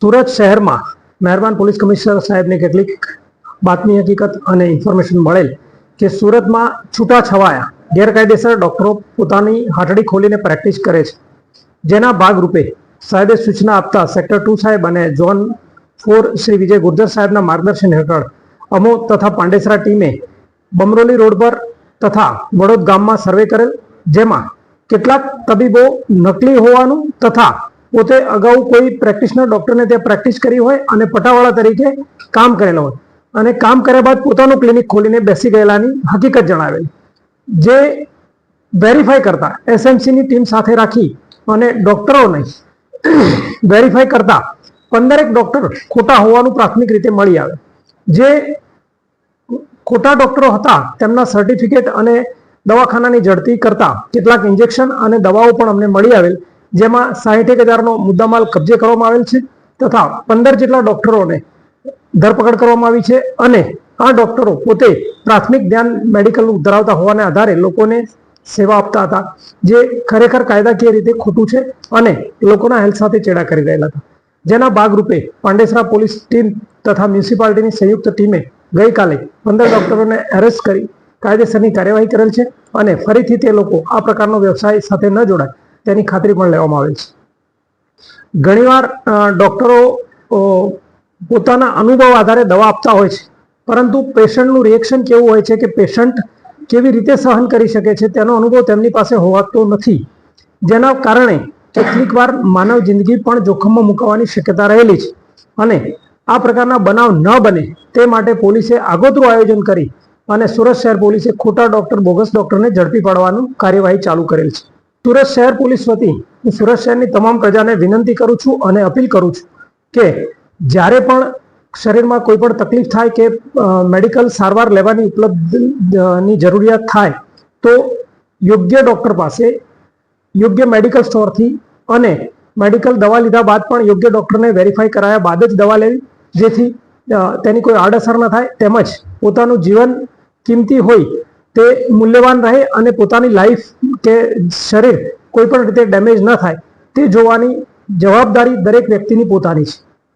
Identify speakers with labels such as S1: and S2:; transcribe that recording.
S1: સુરત શહેરમાં મહેરબાન police commissioner સાહેબને કેટલીક બાતમી હકીકત અને ઇન્ફોર્મેશન મળેલ કે સુરતમાં છૂટાછવાયા ગેરકાયદેસર ડોક્ટરો પોતાની હાથડી ખોલીને પ્રેક્ટિસ કરે છે, જેના ભાગરૂપે સાહેબે સૂચના આપતા સેક્ટર 2 સાહેબ અને ઝોન 4 શ્રી વિજય ગુર્જર સાહેબના માર્ગદર્શન હેઠળ અમો તથા પાંડેસરા ટીમે બમરોલી રોડ પર તથા વડોદ ગામમાં સર્વે કરેલ, જેમાં કેટલાક તબીબો નકલી હોવાનું તથા પોતે અગાઉ કોઈ પ્રેક્ટિશનર ડોક્ટરને ત્યાં પ્રેક્ટિસ કરી હોય અને પટાવાળા તરીકે કામ કરેલા હોય અને કામ કર્યા બાદ પોતાનું ક્લિનિક ખોલીને બેસી ગયેલાની હકીકત જણાવેલી, જે વેરીફાઈ કરતા એસએમસીની ટીમ સાથે રાખી અને ડોક્ટરોને વેરીફાઈ કરતા 15 ડોક્ટર ખોટા હોવાનું પ્રાથમિક રીતે મળી આવે. જે ખોટા ડોક્ટરો હતા તેમના સર્ટિફિકેટ અને દવાખાનાની ઝડપી કરતા કેટલાક ઇન્જેક્શન અને દવાઓ પણ અમને મળી આવેલ, જેમાં 61,000નો મુદ્દામાલ કબજે કરવામાં આવેલ છે તથા 15 જેટલા ડોક્ટરોને ધરપકડ કરવામાં આવી છે. અને આ ડોક્ટરો પોતે પ્રાથમિક ધ્યાન મેડિકલનું ધરાવતા હોવાને આધારે લોકોને સેવા આપતા હતા, જે ખરેખર કાયદાકીય રીતે ખોટું છે અને લોકોના હેલ્થ સાથે ચેડા કરી રહેલા હતા. જેના ભાગરૂપે પાંડેસરા પોલીસ ટીમ તથા મ્યુનિસિપાલિટીની સંયુક્ત ટીમે ગઈકાલે 15 ડોક્ટરોને એરેસ્ટ કરી કાયદેસરની કાર્યવાહી કરેલ છે અને ફરીથી તે લોકો આ પ્રકારનો વ્યવસાય સાથે ન જોડાય તેની ખાતરી પણ લેવામાં આવેલ છે. ઘણીવાર ડોક્ટરો પોતાના અનુભવ આધારે દવા આપતા હોય છે, પરંતુ પેશન્ટનું રિએક્શન કેવું હોય છે કે પેશન્ટ કેવી રીતે સહન કરી શકે છે તેનો અનુભવ તેમની પાસે હોવાતો નથી, જેના કારણે કેટલીક વાર માનવ જિંદગી પણ જોખમમાં મુકાવાની શક્યતા રહેલી છે. અને આ પ્રકારના બનાવ ન બને તે માટે પોલીસે આગોતરું આયોજન કરી અને સુરત શહેર પોલીસે ખોટા ડોક્ટર, બોગસ ડોક્ટરને ઝડપી પાડવાનું કાર્યવાહી ચાલુ કરેલ છે. સુરત શહેર પોલીસ વતી હું સુરત શહેરની તમામ પ્રજાને વિનંતી કરું છું અને અપીલ કરું છું કે જ્યારે પણ શરીરમાં કોઈ પણ તકલીફ થાય કે મેડિકલ સારવાર લેવાની ઉપલબ્ધની જરૂરિયાત થાય તો યોગ્ય ડોક્ટર પાસે, યોગ્ય મેડિકલ સ્ટોરથી અને મેડિકલ દવા લીધા બાદ પણ યોગ્ય ડોક્ટરને વેરીફાઈ કરાયા બાદ જ દવા લેવી, જેથી તેની કોઈ આડઅસર ન થાય, તેમજ પોતાનું જીવન કિંમતી હોય તે મૂલ્યવાન રહે અને પોતાની લાઈફ કે શરીર કોઈ પણ રીતે ડેમેજ ન થાય તે જોવાની જવાબદારી દરેક વ્યક્તિની પોતાની છે.